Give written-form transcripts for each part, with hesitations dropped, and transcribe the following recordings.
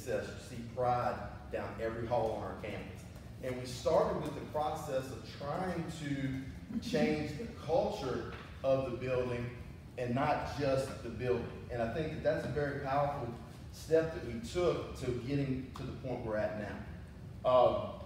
success, you see pride down every hall on our campus. And we started with the process of trying to change the culture of the building and not just the building. And I think that that's a very powerful step that we took to getting to the point we're at now.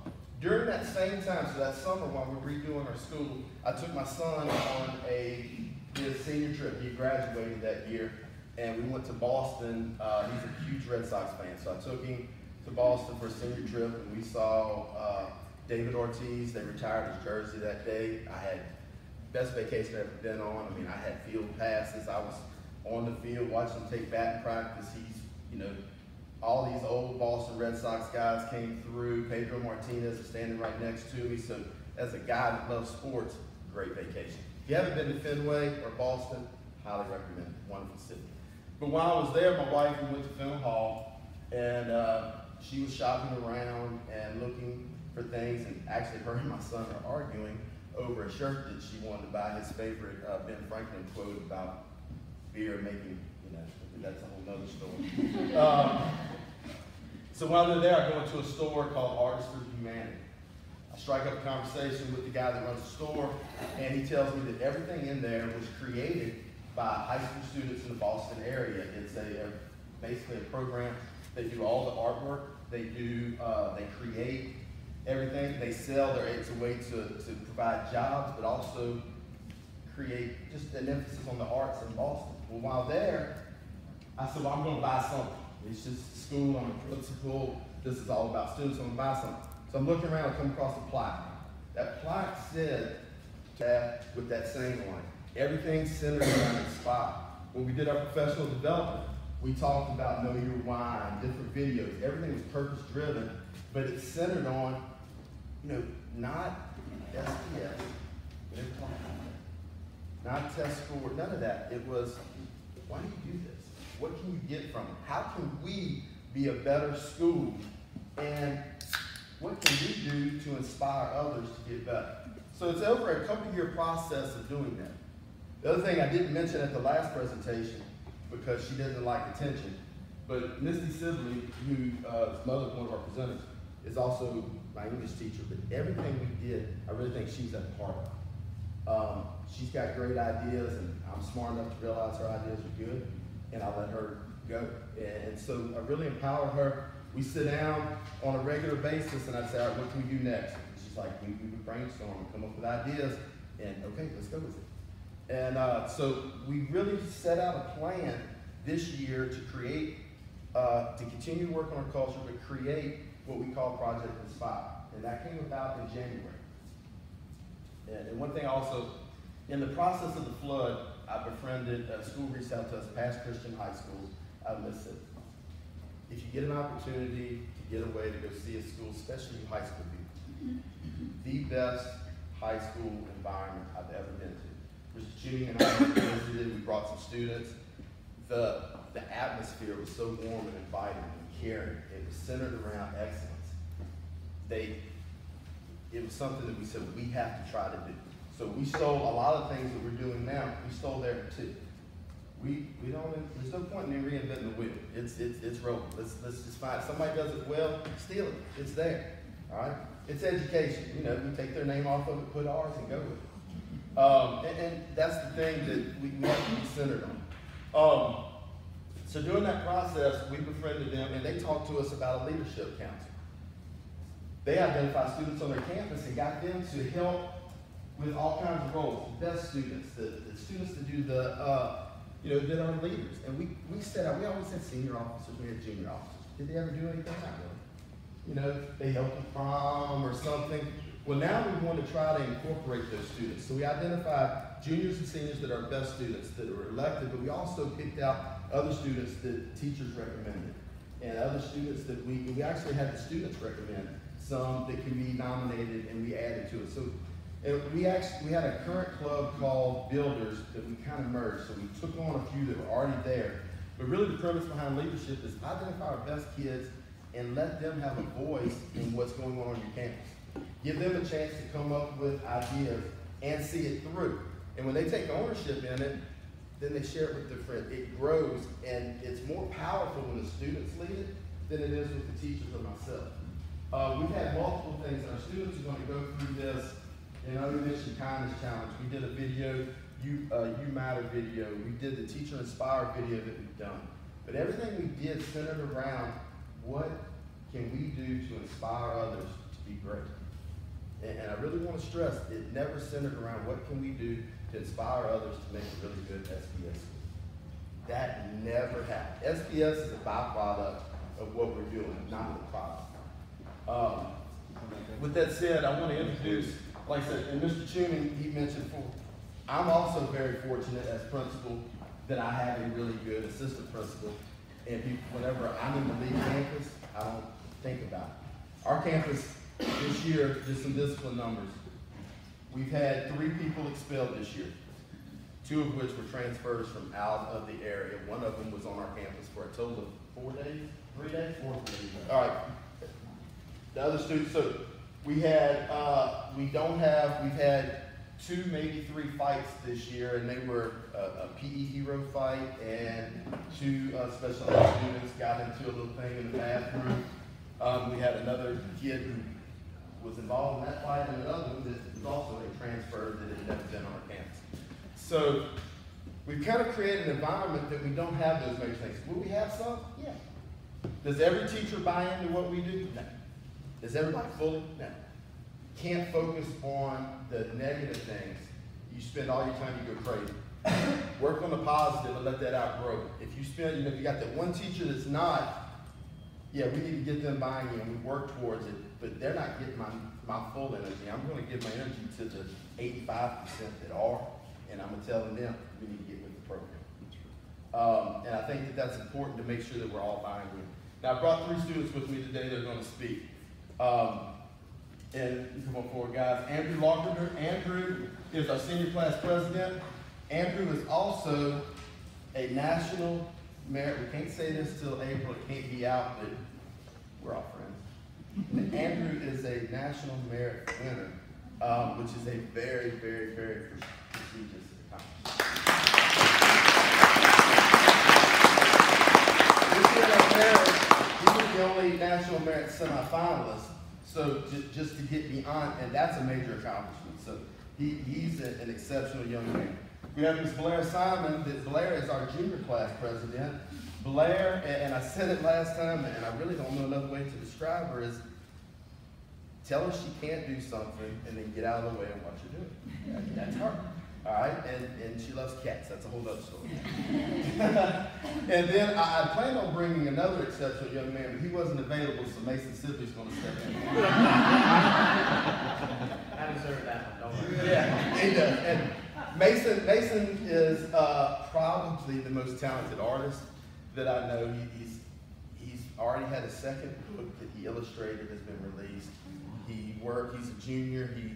During that same time, so that summer while we were redoing our school, I took my son on his senior trip. He graduated that year, and we went to Boston. He's a huge Red Sox fan, so I took him to Boston for a senior trip, and we saw David Ortiz. They retired his jersey that day. I had best vacation I've ever been on. I mean, I had field passes. I was on the field watching him take batting practice. He's, you know, all these old Boston Red Sox guys came through. Pedro Martinez is standing right next to me. So as a guy that loves sports, great vacation. If you haven't been to Fenway or Boston, highly recommend it. Wonderful city. But while I was there, my wife, we went to Fenway Hall, and she was shopping around and looking for things, and actually her and my son are arguing over a shirt that she wanted to buy, his favorite Ben Franklin quote about beer making, you know, that's a whole nother story. So while they're there, I go into a store called Artists for Humanity. I strike up a conversation with the guy that runs the store, and he tells me that everything in there was created by high school students in the Boston area. It's basically a program. They do all the artwork. They create everything. They sell. It's a way to provide jobs, but also create just an emphasis on the arts in Boston. Well, while there, I said, well, I'm going to buy something. It's just school, I'm a principal, this is all about students, I'm going to buy something. So I'm looking around, I come across a plaque. That plaque said, with that saying on it, everything's centered around Inspire. When we did our professional development, we talked about Know Your Why, different videos. Everything was purpose driven, but it's centered on, you know, not SPS, not test score, none of that. It was, why do you do this? What can you get from it? How can we be a better school? And what can we do to inspire others to get better? So it's over a couple-year process of doing that. The other thing I didn't mention at the last presentation, because she doesn't like attention, but Misty Sibley, whose mother is one of our presenters, is also my English teacher, but everything we did, I really think she's at the heart of. She's got great ideas, and I'm smart enough to realize her ideas are good, and I let her go. And so I really empower her. We sit down on a regular basis, and I say, all right, what can we do next? And she's like, we would brainstorm and come up with ideas, and okay, let's go with it. And so we really set out a plan this year to create, to continue to work on our culture, but create what we call Project Inspire. And that came about in January. And one thing also, in the process of the flood, I befriended a school reached out to us, past Christian high schools out of Mississippi. If you get an opportunity to get away to go see a school, especially high school people, the best high school environment I've ever been to. Mr. Chewning and I visited, we brought some students. The atmosphere was so warm and inviting and caring. It was centered around excellence. It was something that we said we have to try to do. So we stole a lot of things that we're doing now. We stole there too. There's no point in reinventing the wheel. It's rolling. Let's just find it. Somebody does it well, steal it. It's there. All right. It's education. You know, we take their name off of it, put ours, and go with it. And that's the thing that we have to be centered on. So during that process, we befriended them, and they talked to us about a leadership council. They identified students on their campus and got them to help with all kinds of roles. The best students, the students that do that are leaders. And we set out, we always had senior officers, we had junior officers. Did they ever do anything? Not really. You know, they helped with prom or something. Well, now we want to try to incorporate those students. So we identified juniors and seniors that are best students that were elected, but we also picked out other students that teachers recommended. And other students that we actually had the students recommend some that can be nominated, and we added to it. So we had a current club called Builders that we kind of merged. So we took on a few that were already there. But really the premise behind leadership is identify our best kids and let them have a voice in what's going on your campus. Give them a chance to come up with ideas and see it through. And when they take ownership in it, then they share it with their friends. It grows, and it's more powerful when the students lead it than it is with the teachers or myself. We've had multiple things, and our students are going to go through this. And I mentioned Kindness Challenge. We did a video, You Matter video. We did the Teacher Inspire video that we've done. But everything we did centered around what can we do to inspire others to be great. And I really want to stress, it never centered around what can we do to inspire others to make a really good SPS. That never happened. SPS is a byproduct of what we're doing, not the product. With that said, I want to introduce, like I said, and Mr. Chewning, he mentioned before, I'm also very fortunate as principal that I have a really good assistant principal. And whenever I'm in the lead campus, I don't think about it. Our campus this year, just some discipline numbers. We've had 3 people expelled this year, 2 of which were transfers from out of the area. 1 of them was on our campus for a total of 4 days, 3 days? 4 days. All right. The other students, so we had, we've had 2, maybe 3 fights this year, and they were a PE hero fight, and 2 special ed students got into a little thing in the bathroom. We had another kid who was involved in that fight, and another one that was also a transfer that had never been on our campus. So we've kind of created an environment that we don't have those major things. Will we have some? Yeah. Does every teacher buy into what we do? No. Does everybody fully? No. Can't focus on the negative things. You spend all your time, you go crazy. Work on the positive and let that outgrow. If you spend, if you got that one teacher that's not, yeah, we need to get them buying in, we work towards it, but they're not getting my full energy. I'm going to give my energy to the 85% that are, and I'm going to tell them we need to get with the program. And I think that that's important to make sure that we're all buying in. Now, I brought 3 students with me today that are going to speak. And come on forward, guys. Andrew Larpenter. Andrew is our senior class president. Andrew is also a national merit. We can't say this till April. It can't be out, but we're all friends. Andrew is a national merit winner, which is a very, very, very prestigious accomplishment. He was the only national merit semifinalist. So just to get beyond, and that's a major accomplishment. So he's an exceptional young man. We have Ms. Blair Simon. Blair is our junior class president. Blair, and I said it last time, and I really don't know another way to describe her, is tell her she can't do something and then get out of the way and watch her do it. That's her. All right, and she loves cats. That's a whole other story. And then I planned on bringing another exceptional young man, but he wasn't available, so Mason Sibley's going to step in. I deserve that one, don't worry. Yeah, he does. And Mason is probably the most talented artist that I know. He's already had a second book that he illustrated has been released. He's a junior. He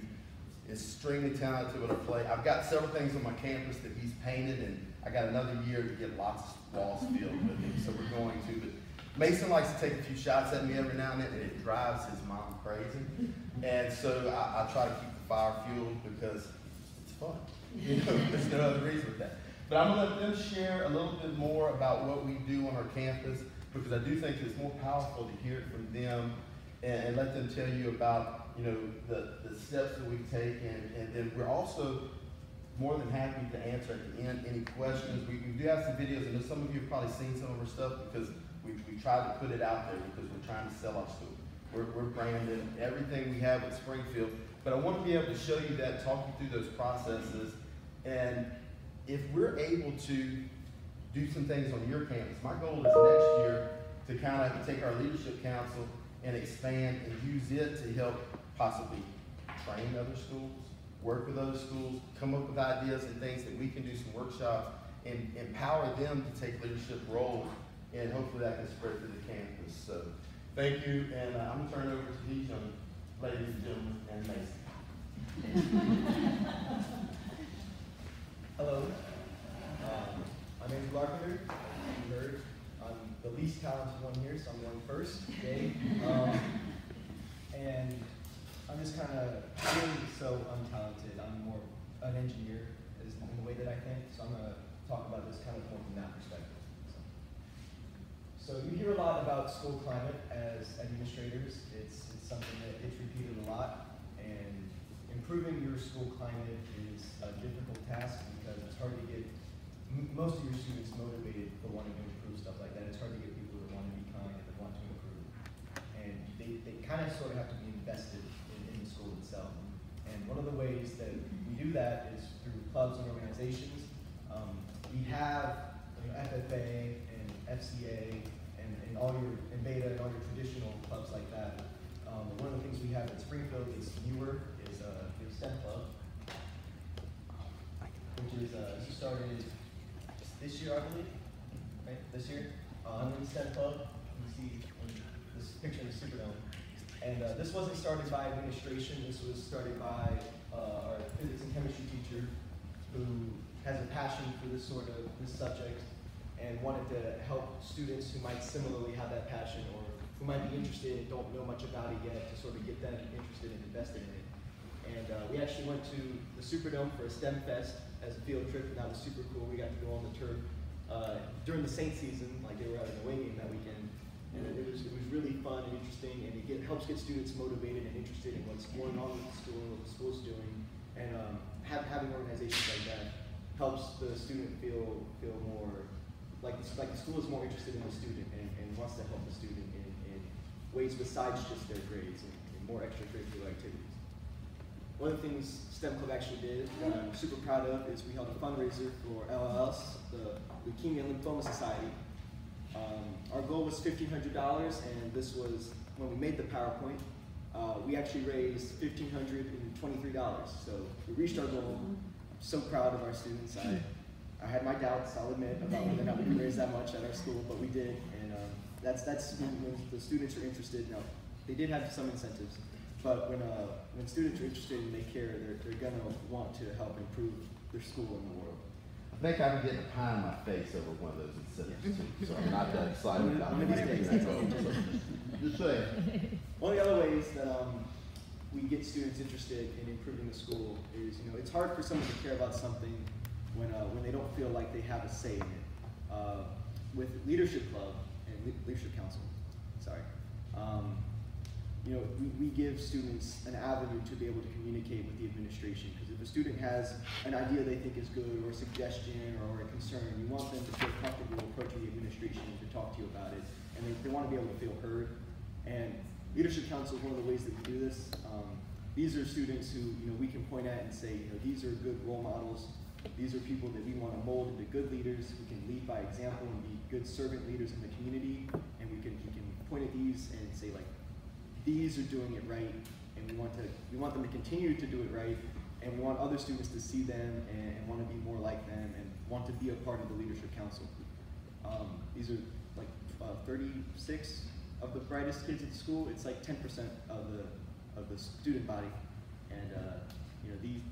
is extremely talented with a play. I've got several things on my campus that he's painted, and I got another year to get lots of walls filled with him, so we're going to. But Mason likes to take a few shots at me every now and then, and it drives his mom crazy. And so I try to keep the fire fueled because it's fun. There's no other reason with that. But I'm going to let them share a little bit more about what we do on our campus, because I do think it's more powerful to hear it from them and let them tell you about the steps that we've taken, and then we're also more than happy to answer at the end any questions. We do have some videos, and some of you have probably seen some of our stuff because we tried to put it out there because we're trying to sell our school. We're branding everything we have at Springfield, but I want to be able to show you that, talk you through those processes, and if we're able to do some things on your campus, my goal is next year to kind of take our leadership council and expand and use it to help possibly train other schools, work with other schools, come up with ideas and things that we can do some workshops and empower them to take leadership roles, and hopefully that can spread through the campus. So thank you, and I'm going to turn it over to these young ladies and gentlemen and Mason. Hello, my name is Larpenter. You heard I'm the least talented one here, so I'm going first. Yay. And I'm just kind of really so untalented. I'm more an engineer in the way that I think, so I'm going to talk about this kind of more from that perspective. So you hear a lot about school climate as administrators. It's something that gets repeated a lot, and improving your school climate is a difficult task because it's hard to get most of your students motivated for wanting to improve stuff like that. It's hard to get people that want to be kind and that want to improve. And they kind of sort of have to be invested in the school itself. And one of the ways that we do that is through clubs and organizations. We have FFA and FCA and all your and Beta and all your traditional clubs like that. One of the things we have at Springfield is newer is your STEM club, which is started this year, I believe. Right, this year. STEM club. You see this picture of the Superdome. And this wasn't started by administration. This was started by our physics and chemistry teacher, who has a passion for this subject, and wanted to help students who might similarly have that passion or who might be interested and don't know much about it yet to sort of get them interested and invested in it. And we actually went to the Superdome for a STEM Fest as a field trip, and that was super cool. We got to go on the turf during the Saint season, like they were having a away game that weekend. And it was really fun and interesting, and it helps get students motivated and interested in what's going on with the school and what the school's doing. And having organizations like that helps the student feel more like the school is more interested in the student and wants to help the student in ways besides just their grades and more extracurricular activities. One of the things STEM Club actually did that I'm super proud of is we held a fundraiser for LLS, the Leukemia and Lymphoma Society. Our goal was $1,500, and this was, when we made the PowerPoint, we actually raised $1,523. So we reached our goal. I'm so proud of our students. I had my doubts, I'll admit, about whether or not we could raise that much at our school, but we did. And that's when the students are interested. Now, they did have some incentives, but when students are interested and they care, they're gonna want to help improve their school in the world. I think I'm getting a pie in my face over one of those incentives too, so I'm not that excited about One of these days, that's all. Just saying. One of the other ways that we get students interested in improving the school is, it's hard for someone to care about something when they don't feel like they have a say in it. With Leadership Club and Leadership Council, we give students an avenue to be able to communicate with the administration, because if a student has an idea they think is good, or a suggestion, or a concern, you want them to feel comfortable approaching the administration to talk to you about it, and they want to be able to feel heard. And Leadership Council is one of the ways that we do this. These are students who we can point at and say, these are good role models. These are people that we want to mold into good leaders who can lead by example and be good servant leaders in the community. And we can point at these and say, like, these are doing it right, and we want them to continue to do it right, and we want other students to see them and want to be more like them and want to be a part of the Leadership Council. These are like 36 of the brightest kids at the school. It's like 10% of the student body, and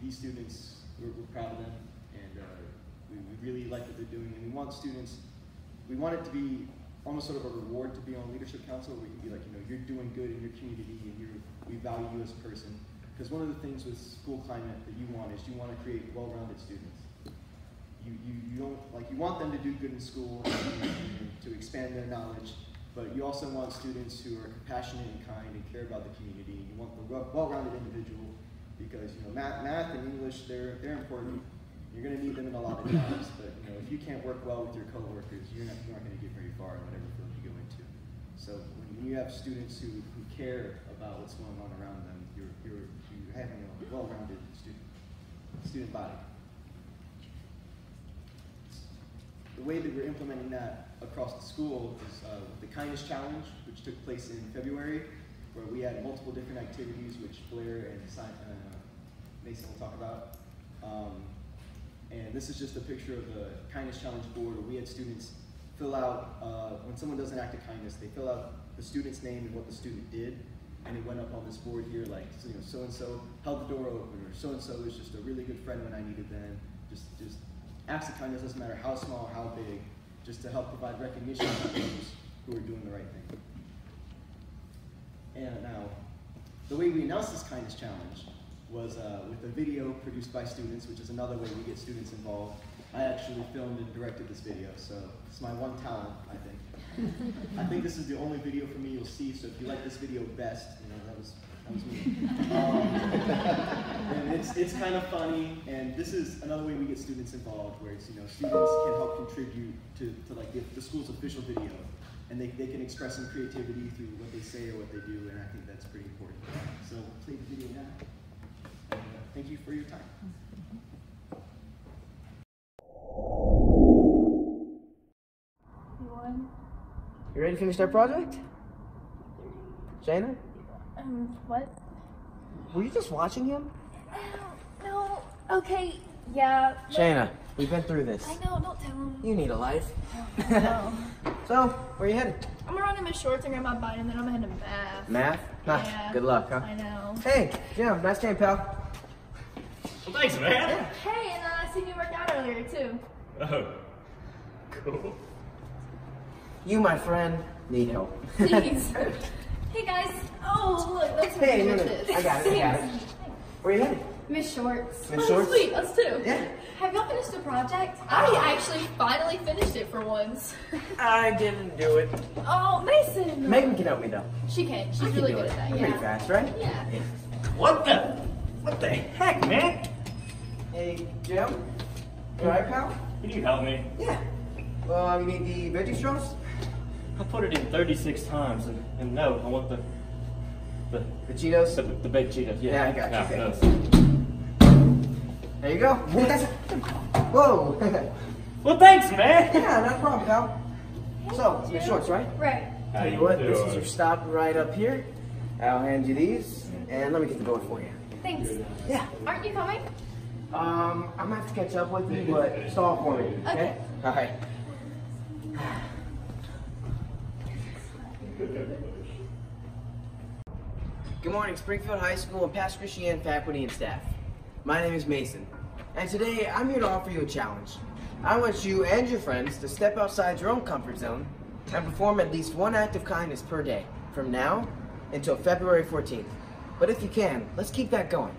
these students, we're proud of them, and we really like what they're doing, and we want it to be almost sort of a reward to be on Leadership Council. We can be like, you're doing good in your community, and we value you as a person. Because one of the things with school climate that you want is you want to create well-rounded students. You want them to do good in school and to expand their knowledge, but you also want students who are compassionate and kind and care about the community. You want the well-rounded individual, because math and English, they're important. You're going to need them in a lot of jobs, but if you can't work well with your coworkers, you're not going to get very far in whatever field you go into. So when you have students who care about what's going on around them, you're having a well-rounded student body. The way that we're implementing that across the school is the Kindness Challenge, which took place in February, where we had multiple different activities, which Blair and Mason will talk about. And this is just a picture of the Kindness Challenge board, where we had students fill out, when someone does an act of kindness, they fill out the student's name and what the student did, and it went up on this board here, like, so-and-so held the door open, or so-and-so was just a really good friend when I needed them. Just acts of kindness, doesn't matter how small, how big, just to help provide recognition to those who are doing the right thing. And now, the way we announced this Kindness Challenge was with a video produced by students, which is another way we get students involved. I actually filmed and directed this video, so it's my one talent, I think. I think this is the only video from me you'll see, so if you like this video best, you know, that was me. And it's kind of funny, and this is another way we get students involved, where it's, you know, students can help contribute to like the school's official video, and they can express some creativity through what they say or what they do, and I think that's pretty important. So we'll play the video now. And, thank you for your time. You ready to finish that project? Shayna? What? Were you just watching him? No. Okay, yeah. Shayna, we've been through this. I know, don't tell him. You need a life. No. So, where are you headed? I'm gonna run to Miss Shorts and grab my bite, and then I'm gonna head to math. Math? Huh, Yeah. good luck, huh? I know. Hey, Jim, nice game, pal. Well, thanks, man. Hey, and I seen you work out earlier, too. Oh, cool. You, my friend, need help. Please. Hey, guys. Oh, look, that's some Hey, no, delicious. I got it. Where are you headed? Miss Shorts. Miss Oh, Shorts? sweet, us too. Yeah. Have y'all finished the project? I actually finally finished it for once. I didn't do it. Oh, Mason. Megan can help me, though. She can. She's I can really do good it. at that. I'm Yeah. pretty fast, right? Yeah. What the heck, man? Hey, Jim? You alright, pal? Can you help me? Yeah. Well, you need the veggie straws? I put it in 36 times, and no, I want the Cheetos? the baked Cheetos. Yeah, I got you. those. There you go. Whoa. Well, thanks, man. Yeah, no problem, pal. So, your shorts, right? Right. How Tell you what, this is your stop right up here. I'll hand you these, and let me get the door for you. Thanks. Yeah. Aren't you coming? I'm gonna have to catch up with you, but stall for me, okay? All right. Good morning, Springfield High School and Pastor Christian faculty and staff. My name is Mason, and today I'm here to offer you a challenge. I want you and your friends to step outside your own comfort zone and perform at least one act of kindness per day, from now until February 14th. But if you can, let's keep that going.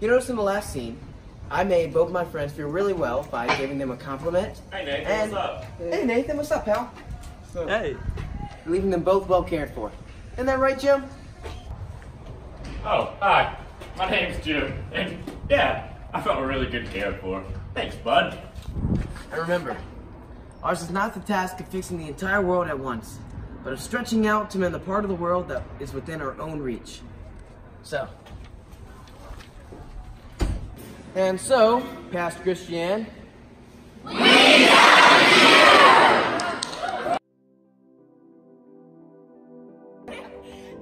You notice in the last scene, I made both my friends feel really well by giving them a compliment. Hey, Nathan, And, what's up? Hey, Nathan, what's up, pal? Hey. Leaving them both well cared for. Isn't that right, Jim? Oh, hi. My name's Jim, and yeah, I felt really good cared for. Thanks, bud. And remember, ours is not the task of fixing the entire world at once, but of stretching out to mend the part of the world that is within our own reach. So, Pastor Christian. Hey,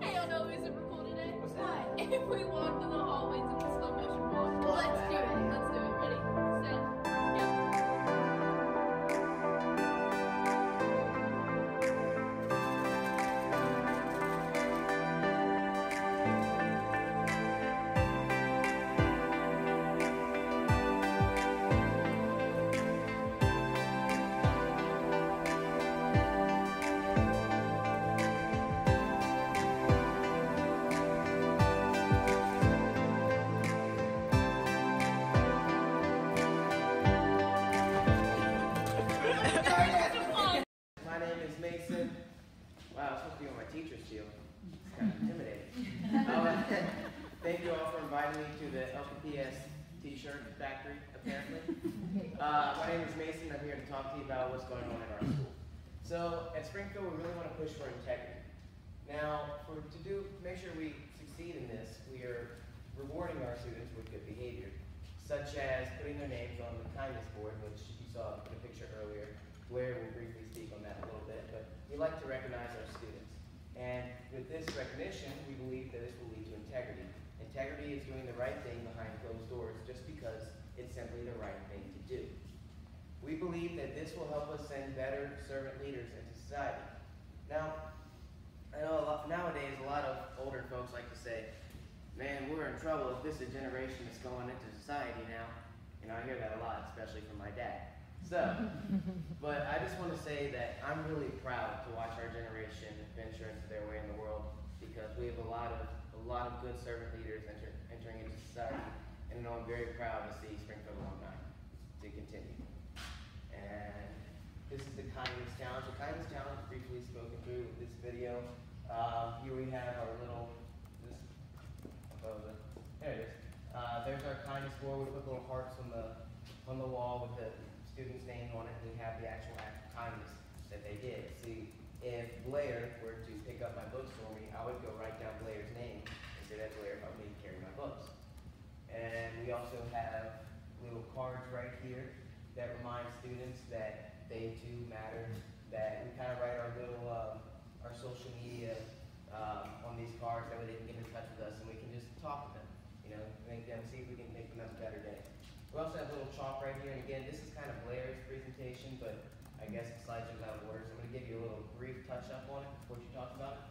I know it was super cool today. What? If we walked in the hallways of the slow motion walk. Let's do it. Let's do it. Ready? Set. Go. My name is Mason. Wow, I'm supposed to be on my teacher's shield. It's kind of intimidating. Thank you all for inviting me to the LPPS t-shirt factory, apparently. My name is Mason. I'm here to talk to you about what's going on at our school. So, at Springfield, we really want to push for integrity. Now, to make sure we succeed in this, we are rewarding our students with good behavior, such as putting their names on the kindness board, which you saw in the picture earlier. Blair will briefly speak on that a little bit, but we like to recognize our students. And with this recognition, we believe that this will lead to integrity. Integrity is doing the right thing behind closed doors just because it's simply the right thing to do. We believe that this will help us send better servant leaders into society. Now, I know nowadays a lot of older folks like to say, man, we're in trouble if this is a generation that's going into society now. You know, I hear that a lot, especially from my dad. So, but I just want to say that I'm really proud to watch our generation venture into their way in the world, because we have a lot of good servant leaders entering into society, and I'm very proud to see Springfield alumni to continue. kindness challenge. The kindness challenge is briefly spoken through with this video. Here we have our little, there it is. There's our kindness board. We put little hearts on the wall with the student's name on it, and we have the actual act of kindness that they did. See, if Blair were to pick up my books for me, I would go write down Blair's name and say that Blair helped me carry my books. And we also have little cards right here that remind students that they too matter, that we kind of write our little, our social media on these cards, that way they can get in touch with us and we can just talk to them, you know, make them, see if we can make them have a better day. We also have a little chalk right here, and again, this is kind of Blair's presentation, but I guess the slides are out of order, so I'm going to give you a little brief touch-up on it before she talks about it.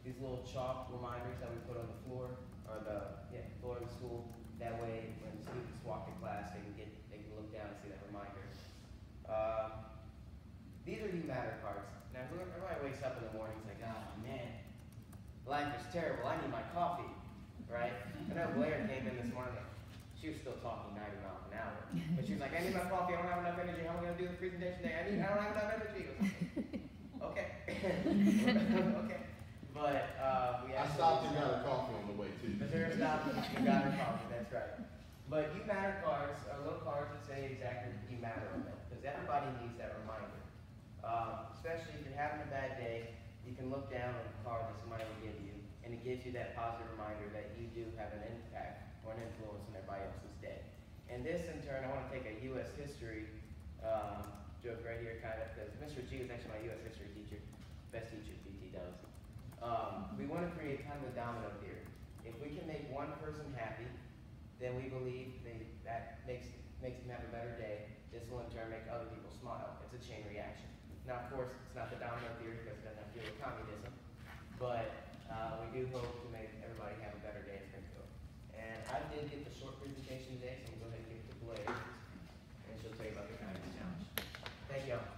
These little chalk reminders that we put on the floor, or the floor of the school, that way when students walk to class, they can look down and see that reminder. These are You Matter cards. Now, everybody wakes up in the morning and is like, oh man, life is terrible, I need my coffee, right? I know Blair came in this morning, she was still talking 90 miles an hour, but she was like, I need my coffee, I don't have enough energy, how am I going to do the presentation today? I don't have enough energy. Okay. Okay. But we I stopped and got a coffee on the way too. But there stopped and got her coffee, that's right. But You Matter cards are little cards that say exactly You Matter on them, because everybody needs that reminder. Especially if you're having a bad day, you can look down on the card that somebody will give you, and it gives you that positive reminder that you do have an impact or an influence on everybody else's day. And this, in turn, I want to take a U.S. history joke right here, kind of, because Mr. G was actually my U.S. history teacher, best teacher PT does. We want to create kind of a domino theory. If we can make one person happy, then we believe that makes them have a better day. This will in turn make other people smile. It's a chain reaction. Now, of course, it's not the domino theory because it doesn't have to do with communism, but we do hope to make everybody have a better day at Springfield. And I did get the short presentation today, so I'm going to go ahead and give it to Blair, and she'll tell you about the kindness challenge. Thank y'all.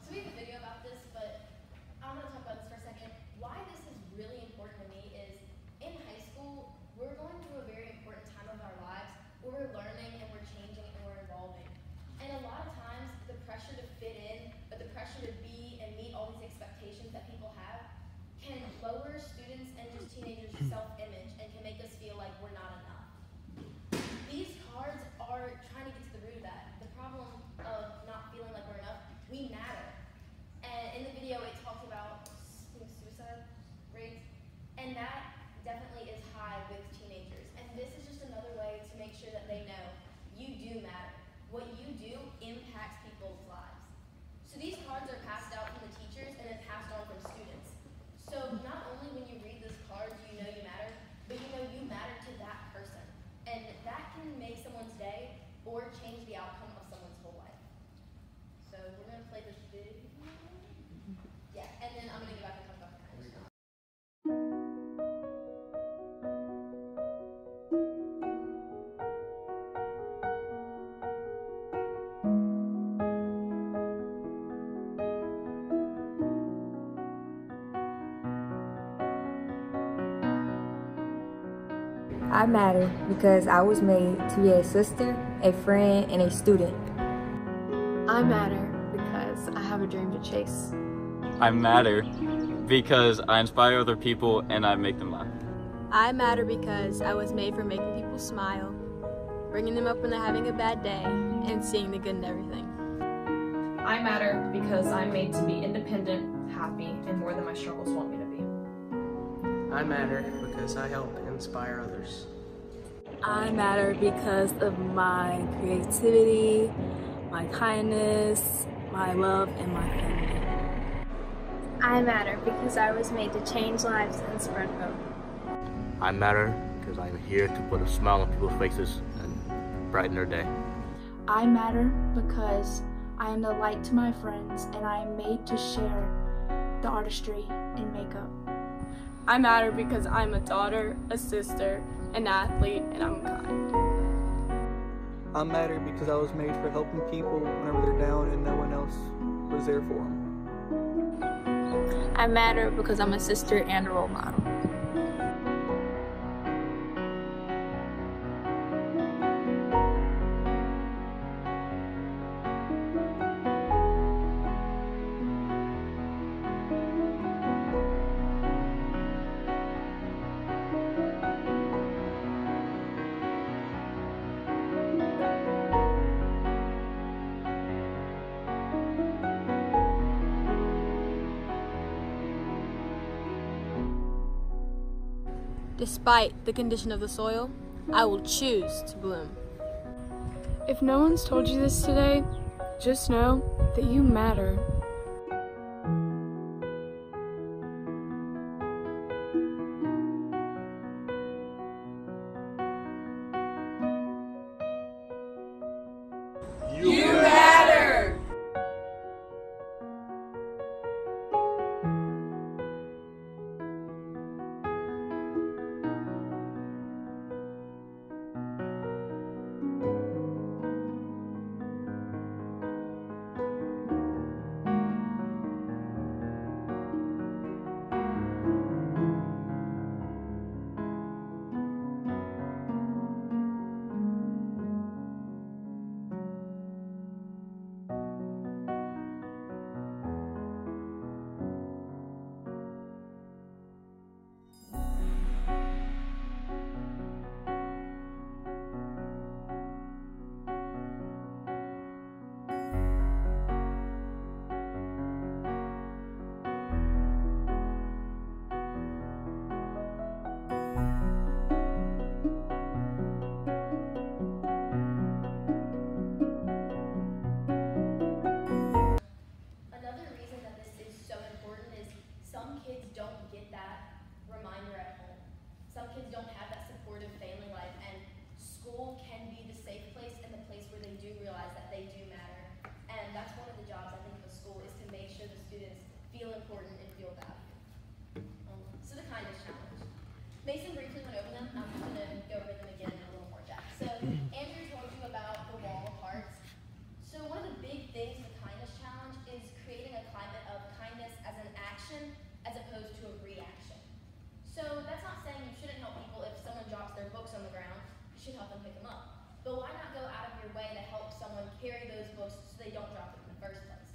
So we have a video about this, but I'm going to talk about this for a second. Why this is really important to me is in high school, we're going through a very important time of our lives where we're learning and we're changing and we're evolving. And a lot of times, the pressure to fit in, but the pressure to be and meet all these expectations that people have can lower students and just teenagers' self-image and can make us feel like we're not enough. These cards are trying to get to the root of that. The problem of not feeling like we're enough, we matter. And in the video, it talks about suicide rates, and that definitely is high with teenagers. And this is just another way to make sure that they know you do matter. What you do impacts people's lives. So these cards are passed out from the teachers and then passed on from students. So not only when you read this card do you know you matter, but you know you matter to that person. And that can make someone's day or change the outcome of someone's whole life. So we're going to play this video. Yeah, and then I'm going to go back and talk about the kindness challenge. I matter because I was made to be a sister, a friend, and a student. I matter because I have a dream to chase. I matter because I inspire other people and I make them laugh. I matter because I was made for making people smile, bringing them up when they're having a bad day, and seeing the good in everything. I matter because I'm made to be independent, happy, and more than my struggles want me to be. I matter because I help inspire others. I matter because of my creativity, my kindness, my love, and my family. I matter because I was made to change lives and spread hope. I matter because I'm here to put a smile on people's faces and brighten their day. I matter because I am the light to my friends and I am made to share the artistry in makeup. I matter because I'm a daughter, a sister, an athlete, and I'm kind. I matter because I was made for helping people whenever they're down and no one else was there for them. I matter because I'm a sister and a role model. Despite the condition of the soil, I will choose to bloom. If no one's told you this today, just know that you matter. You matter! Another reason that this is so important is some kids don't get that reminder at home. Some kids don't have that supportive family life, and school can be the safe place and the place where they do realize that they do matter. And that's one of the jobs, I think, of a school, is to make sure the students feel important and feel valued. So the kindness challenge. Mason briefly went over them. I'm just going to go over them again in a little more depth. So Andrew told you about the wall of hearts. So one of the big things with the kindness challenge is creating a climate of kindness as an action as opposed to a reaction. So that's not saying you shouldn't help people if someone drops their books on the ground. You should help them pick them up. But why not go out of your way to help someone carry those books so they don't drop them in the first place?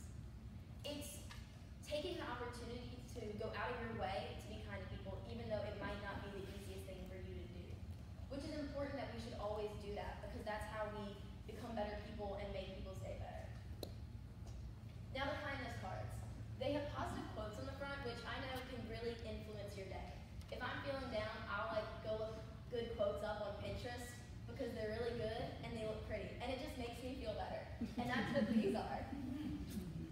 It's taking the opportunity to go out of your way to be kind to people, even though it might not be the easiest thing for you to do. Which is important that we should always do that, because that's how we become better people and make people stay better. Now the kindness cards. They have positive quotes on the front, which I know can really influence your day. If I'm feeling down, I'll go look good quotes up on Pinterest because they're really good and they look pretty. And it just makes me feel better. And that's what these are.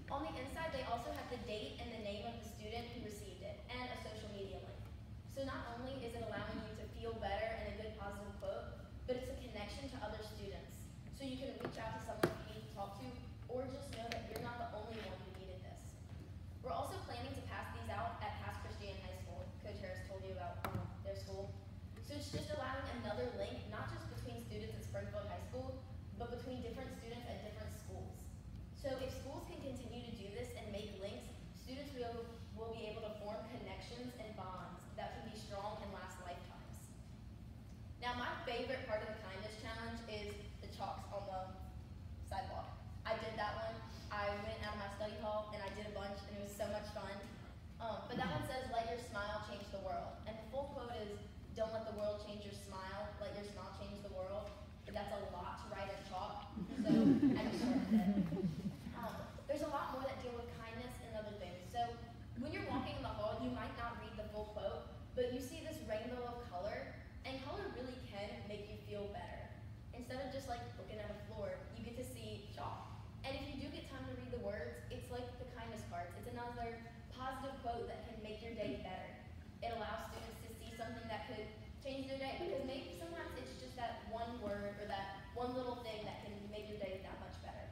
On the inside, they also have the date and the name of the student who received it, and a social media link. So not only is it allowing you to feel better and a good positive quote, but it's a connection to other students. So you can reach out to someone you need to talk to, or just know that you're not the only one who needed this. We're also planning to pass these out at Pass Christian High School. Coach Harris told you about their school. So it's just allowing another link, not just between students at Springfield High School, but between different students at different schools. So if schools can continue to do this and make links, students will be able to form connections and bonds that can be strong and last lifetimes. Now my favorite part of the kindness challenge is the chalks on the sidewalk. I did that one. I went out of my study hall and I did a bunch and it was so much fun. But that one says, let your smile change the world. And the full quote is, don't let the world change your smile, let your smile change the world. But that's a lot to write in chalk, so I just shortened it. There's a lot more that deal with kindness and other things. So when you're walking in the hall, you might not read the full quote, but you see this rainbow of color, and color really can make you feel better. Instead of just looking at a floor, you get to see chalk. And if you do get time to read the words, it's like the kindness cards. It's another positive quote that can make your day better. It allows students to see something that could change their day, because maybe sometimes it's just that one word or that one little thing that can make your day that much better.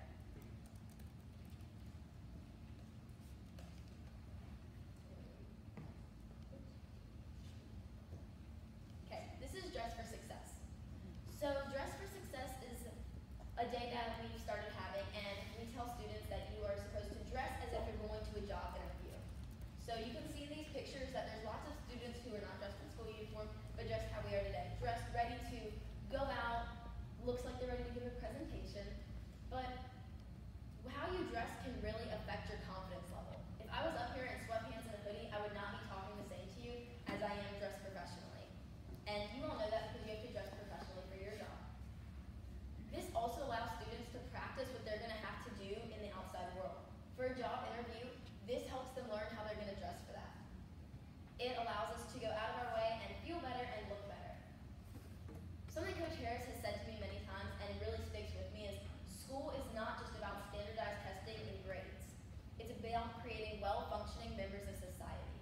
well-functioning members of society.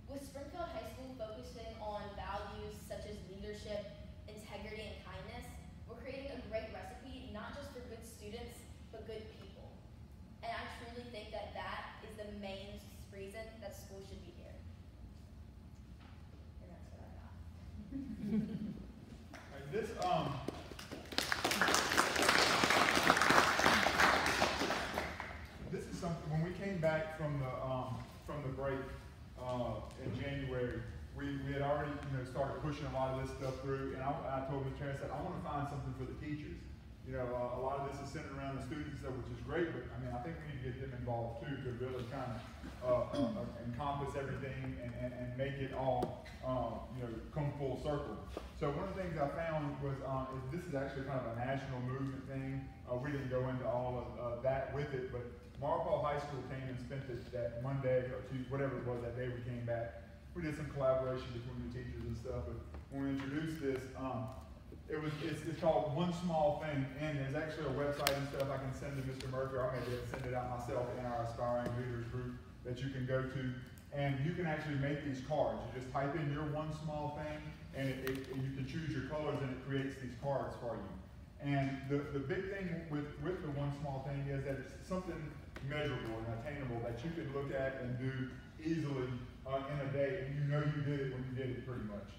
With Springfield High School focusing on values such as leadership, integrity, and kindness, we're creating a great recipe, not just for good students, but good people. And I truly think that that is the main reason that school should be here. And that's what I got. This is something, when we came back from the break in January, we had already started pushing a lot of this stuff through, and I told Ms. Travis that I want to find something for the teachers. A lot of this is centered around the students and stuff, which is great, but I mean, I think we need to get them involved too to really kind of encompass everything and make it all, come full circle. So one of the things I found was, this is actually kind of a national movement thing. We didn't go into all of that with it, but Marpole High School came and spent that Monday or Tuesday, whatever it was that day we came back. We did some collaboration between the teachers and stuff, but when we introduced this, it's called One Small Thing, and there's actually a website and stuff I can send to Mr. Murphy, or I may send it out myself in our Aspiring Leaders group that you can go to, and you can actually make these cards. You just type in your one small thing, and you can choose your colors, and it creates these cards for you. And the big thing with the one small thing is that it's something measurable and attainable that you can look at and do easily in a day, and you know you did it when you did it pretty much.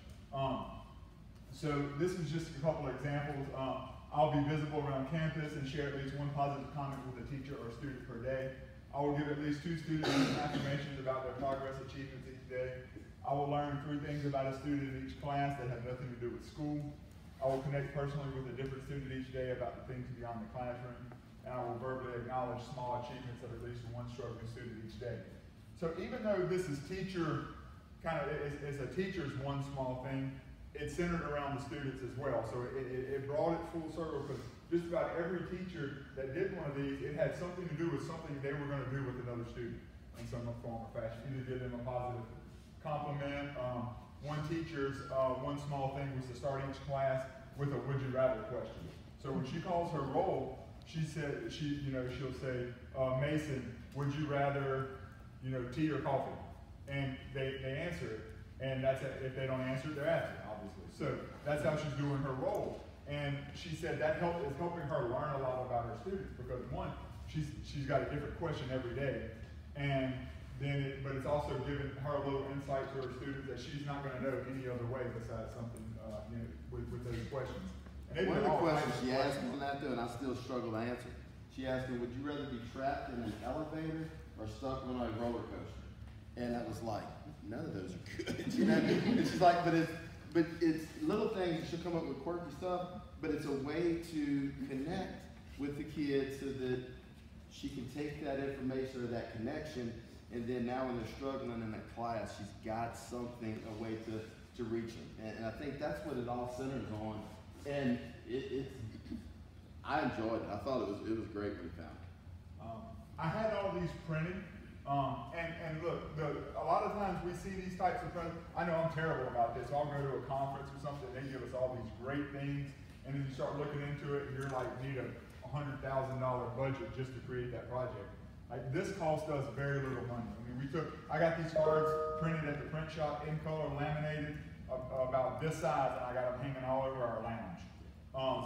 So this is just a couple of examples. I'll be visible around campus and share at least one positive comment with a teacher or a student per day. I will give at least 2 students affirmations about their progress achievements each day. I will learn 3 things about a student in each class that have nothing to do with school. I will connect personally with a different student each day about the things beyond the classroom. And I will verbally acknowledge small achievements of at least one struggling student each day. So even though this is teacher, it's a teacher's one small thing, it's centered around the students as well. So it brought it full circle, because just about every teacher that did one of these, it had something to do with something they were going to do with another student in some form or fashion. Either give them a positive compliment. One teacher's one small thing was to start each class with a would you rather question. So when she calls her roll, she'll say, Mason, would you rather, tea or coffee? And they answer it. And that's it. If they don't answer it, they're absent, obviously. So that's how she's doing her role. And she said that is helping her learn a lot about her students, because one, she's got a different question every day, and then but it's also giving her a little insight to her students that she's not going to know any other way besides something with those questions. And one of the questions she asked me on that though, and I still struggle to answer. She asked me, "Would you rather be trapped in an elevator or stuck on a roller coaster?" And I was like, none of those are good. And she's like, but it's little things. She'll come up with quirky stuff, but it's a way to connect with the kids so that she can take that information or that connection, and then now when they're struggling in a class, she's got something, a way to reach them. And I think that's what it all centers on. And I enjoyed it. I thought it was great when we found it. I had all these printed. And look, a lot of times we see these types of prints. I know I'm terrible about this. So I'll go to a conference or something, they give us all these great things, and then you start looking into it, and you're like, need a $100,000 budget just to create that project. Like, this cost us very little money. I mean, I got these cards printed at the print shop in color, laminated, about this size, and I got them hanging all over our lounge.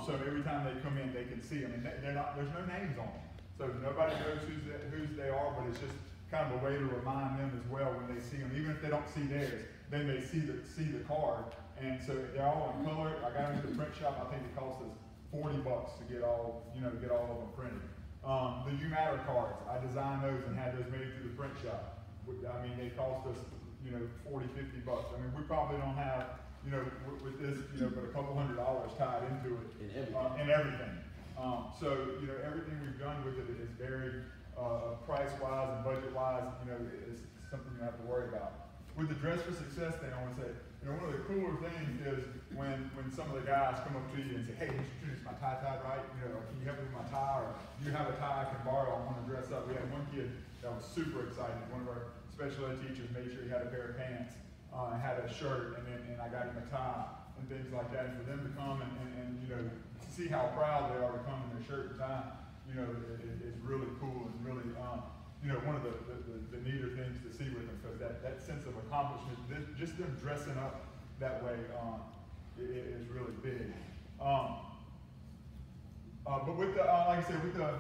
So every time they come in, they can see them, and there's no names on them. So nobody knows whose they are, but it's just kind of a way to remind them as well when they see them. Even if they don't see theirs, then they see the card. And so they're all in color. I got them at the print shop. I think it cost us $40 to get all of them printed. The You Matter cards, I designed those and had those made through the print shop. I mean, they cost us, $40, $50. I mean, we probably don't have, with this, but a couple $100 tied into it. And everything. So, everything we've done with it is very price-wise and budget-wise, is something you have to worry about. With the Dress for Success thing, I want to say, one of the cooler things is when some of the guys come up to you and say, "Hey, Mr. Chewning, is my tie tied right? Can you help me with my tie? Or do you have a tie I can borrow? I want to dress up." We had one kid that was super excited. One of our special ed teachers made sure he had a pair of pants, had a shirt, and I got him a tie and things like that. And for them to come and see how proud they are to come in their shirt and tie, is really cool and really one of the neater things to see with them, because that sense of accomplishment, just them dressing up that way is really big. But with the, like I said, with the,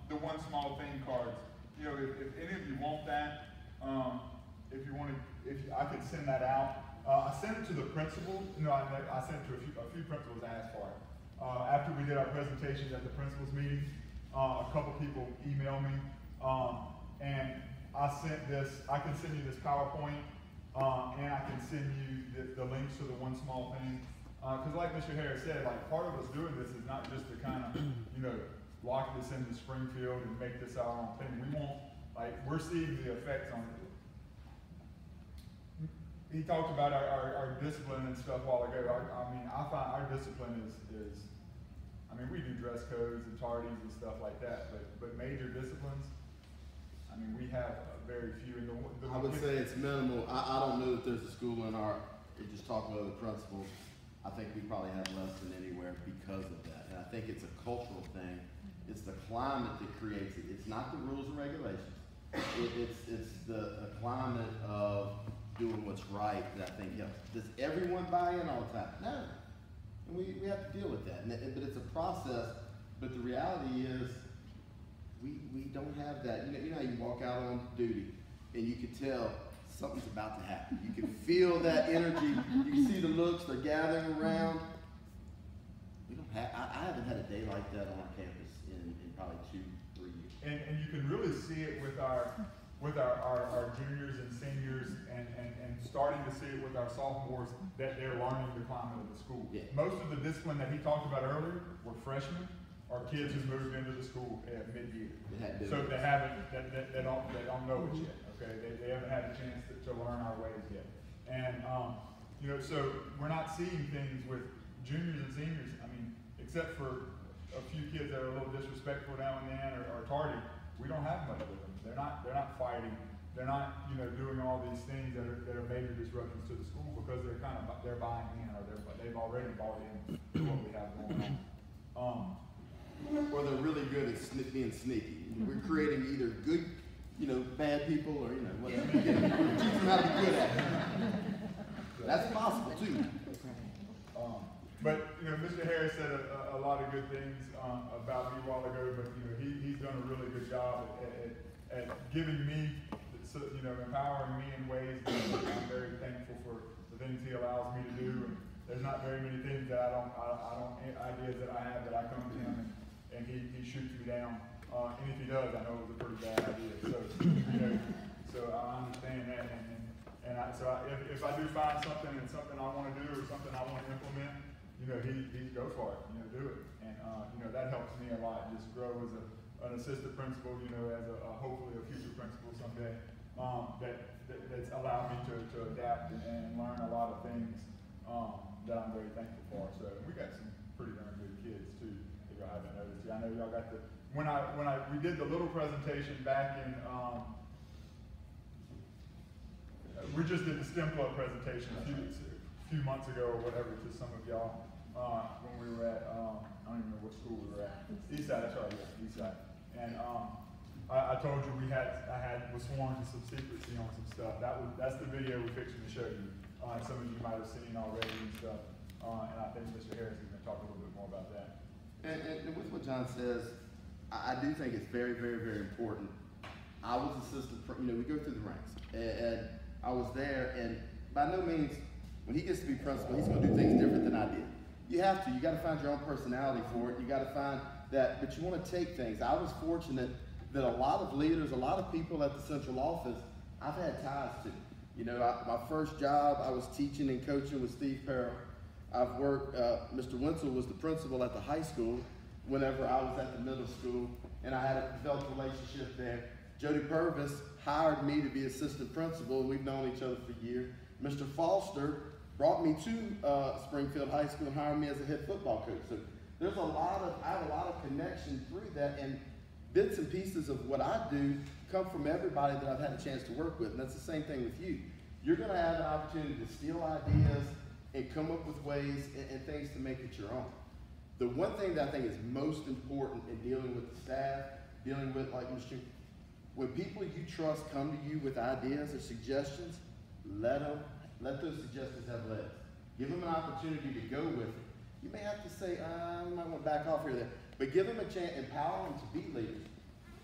the one small thing cards, if any of you want that, if I could send that out. I sent it to the principal. I sent it to a few principals asked for it. After we did our presentations at the principals meeting, a couple people emailed me, and I sent this. I can send you this PowerPoint, and I can send you the links to the one small thing. Because like Mr. Harris said, like part of us doing this is not just to kind of, lock this into Springfield and make this our own thing. We want, we're seeing the effects on it. He talked about our discipline and stuff a while ago. I find our discipline is we do dress codes and tardies and stuff like that, but major disciplines, we have very few. I would say it's minimal. I don't know that there's a school in just talking to other principals, I think we probably have less than anywhere because of that. And I think it's a cultural thing. It's the climate that creates it. It's not the rules and regulations. It's the climate of doing what's right that I think helps. Does everyone buy in all the time? No. And we have to deal with that. But it's a process. But the reality is we don't have that. You know how you walk out on duty and you can tell something's about to happen. You can feel that energy. You can see the looks. They're gathering around. We don't have. I haven't had a day like that on our campus in probably 2-3 years. And you can really see it with our juniors and seniors, and starting to see it with our sophomores, that they're learning the climate of the school. Yeah. Most of the discipline that he talked about earlier were freshmen or kids who moved into the school at mid-year. So they don't know it yet. Okay, they haven't had a chance to learn our ways yet. And so we're not seeing things with juniors and seniors. Except for a few kids that are a little disrespectful now and then or tardy, we don't have much with them. They're not fighting. They're not doing all these things that are major disruptions to the school, because they're buying in, or they've already bought in to what we have going on. Or they're really good at being sneaky. We're creating either good, bad people, or whatever. Teach them how to be good at it. That's possible too. But Mr. Harris said a lot of good things about me a while ago. But he's done a really good job at giving me, empowering me in ways that I'm very thankful for the things he allows me to do. And there's not very many things that ideas that I have that I come to him and he shoots me down. And if he does, I know it was a pretty bad idea. So I understand that. So if I do find something and something I want to do or something I want to implement, he go for it, do it. And, that helps me a lot, just grow as an assistant principal, as hopefully a future principal someday, that's allowed me to adapt and learn a lot of things that I'm very thankful for. So we got some pretty darn good kids too, if y'all haven't noticed. I know y'all got we did the little presentation back in, we just did the STEM Club presentation a few months ago or whatever to some of y'all when we were at, I don't even know what school we were at. Eastside, that's right, yeah, Eastside. And I told you I was sworn to some secrecy on some stuff. That's the video we're fixing to show you. Some of you might have seen already and stuff. And I think Mr. Harris is going to talk a little bit more about that. And with what John says, I do think it's very, very, very important. I was assistant, we go through the ranks. And I was there, and by no means, when he gets to be principal, he's going to do things different than I did. You have to. You got to find your own personality for it. You got to find that, but you want to take things. I was fortunate that a lot of leaders, a lot of people at the central office, I've had ties to. My first job, I was teaching and coaching with Steve Perrill. I've worked, Mr. Wenzel was the principal at the high school whenever I was at the middle school, and I had a developed relationship there. Jody Purvis hired me to be assistant principal. We've known each other for years. Mr. Foster brought me to Springfield High School and hired me as a head football coach. So I have a lot of connection through that, and bits and pieces of what I do come from everybody that I've had a chance to work with, and that's the same thing with you. You're going to have an opportunity to steal ideas and come up with ways and things to make it your own. The one thing that I think is most important in dealing with the staff, dealing with, like Mr. When people you trust come to you with ideas or suggestions, let those suggestions have legs. Give them an opportunity to go with it. You may have to say, I might want to back off here or there, but give them a chance, empower them to be leaders.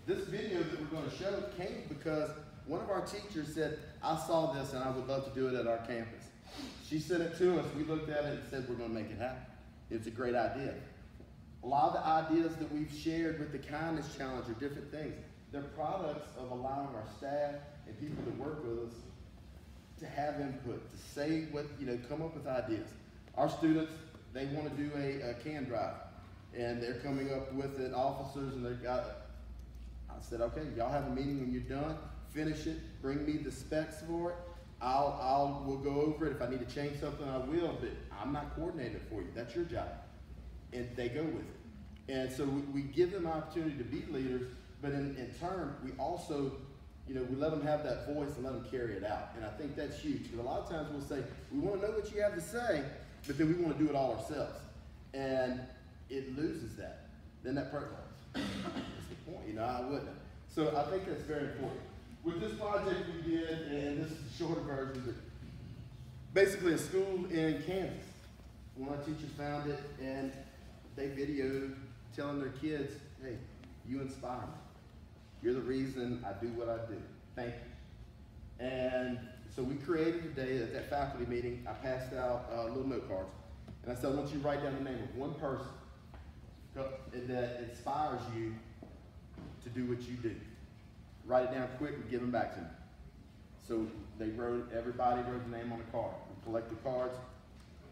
This video that we're going to show came because one of our teachers said, I saw this and I would love to do it at our campus. She sent it to us, we looked at it and said, we're going to make it happen. It's a great idea. A lot of the ideas that we've shared with the Kindness Challenge are different things. They're products of allowing our staff and people that work with us to have input, to say what, come up with ideas. Our students, they want to do a can drive, and they're coming up with it, officers, and they've got it. I said, okay, y'all have a meeting when you're done, finish it, bring me the specs for it. We'll go over it. If I need to change something, I will, but I'm not coordinating it for you. That's your job. And they go with it. And so we give them an opportunity to be leaders, but in turn, we also, we let them have that voice and let them carry it out. And I think that's huge, because a lot of times we'll say, we want to know what you have to say, but then we want to do it all ourselves. And it loses that. Then that person, that's the point, I wouldn't. So I think that's very important. With this project we did, and this is the shorter version, but basically a school in Kansas. One of our teachers found it, and they videoed telling their kids, hey, you inspire me. You're the reason I do what I do. Thank you. And so we created a day at that faculty meeting. I passed out little note cards. And I said, I want you to write down the name of one person that inspires you to do what you do. Write it down quick and give them back to me. So everybody wrote the name on the card. We collected cards.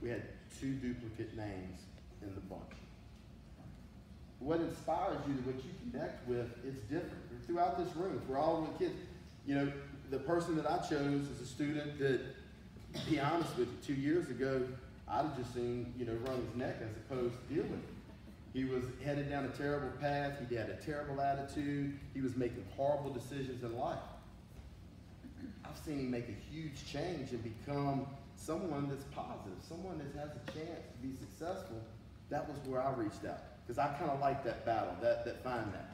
We had 2 duplicate names in the bunch. What inspires you, what you connect with, is different. Throughout this room, we're all with kids. The person that I chose is a student that, to be honest with you, 2 years ago, I'd have just seen, run his neck as opposed to deal with it. He was headed down a terrible path. He had a terrible attitude. He was making horrible decisions in life. I've seen him make a huge change and become someone that's positive, someone that has a chance to be successful. That was where I reached out, because I kind of like that battle, that find that.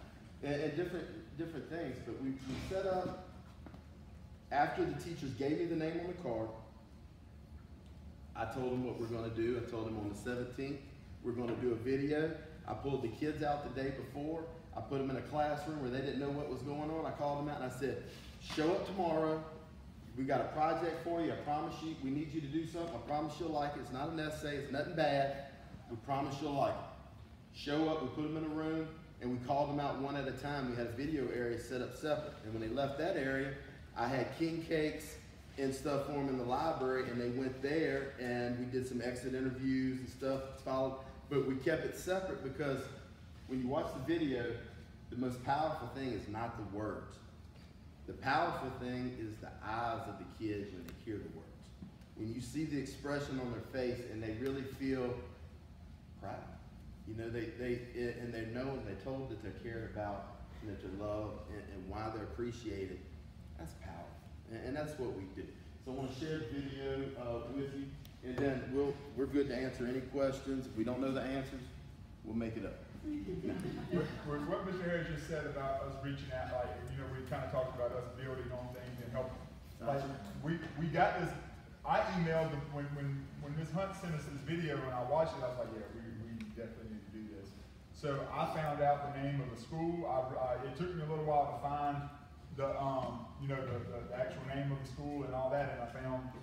And different things, but we set up, after the teachers gave me the name on the card, I told them what we're going to do. I told them on the 17th, we're going to do a video. I pulled the kids out the day before. I put them in a classroom where they didn't know what was going on. I called them out and I said, show up tomorrow. We got a project for you. I promise you, we need you to do something. I promise you'll like it. It's not an essay. It's nothing bad. We promise you'll like it. Show up. We put them in a room and we called them out one at a time. We had a video area set up separate. And when they left that area, I had king cakes and stuff for them in the library, and they went there and we did some exit interviews and stuff followed. But we kept it separate because when you watch the video, the most powerful thing is not the words. The powerful thing is the eyes of the kids when they hear the words. When you see the expression on their face and they really feel proud. They know and they're told that they're cared about, and that they're loved, and why they're appreciated. That's powerful. And that's what we do. So I want to share the video with you, and then we're good to answer any questions. If we don't know the answers, we'll make it up. With what Mr. Harris just said about us reaching out, we kind of talked about us building on things and helping. Like, we got this. I emailed them when Ms. Hunt sent us this video, and I watched it. I was like, yeah, we definitely need to do this. So I found out the name of the school. It took me a little while to find the actual name of the school and all that, and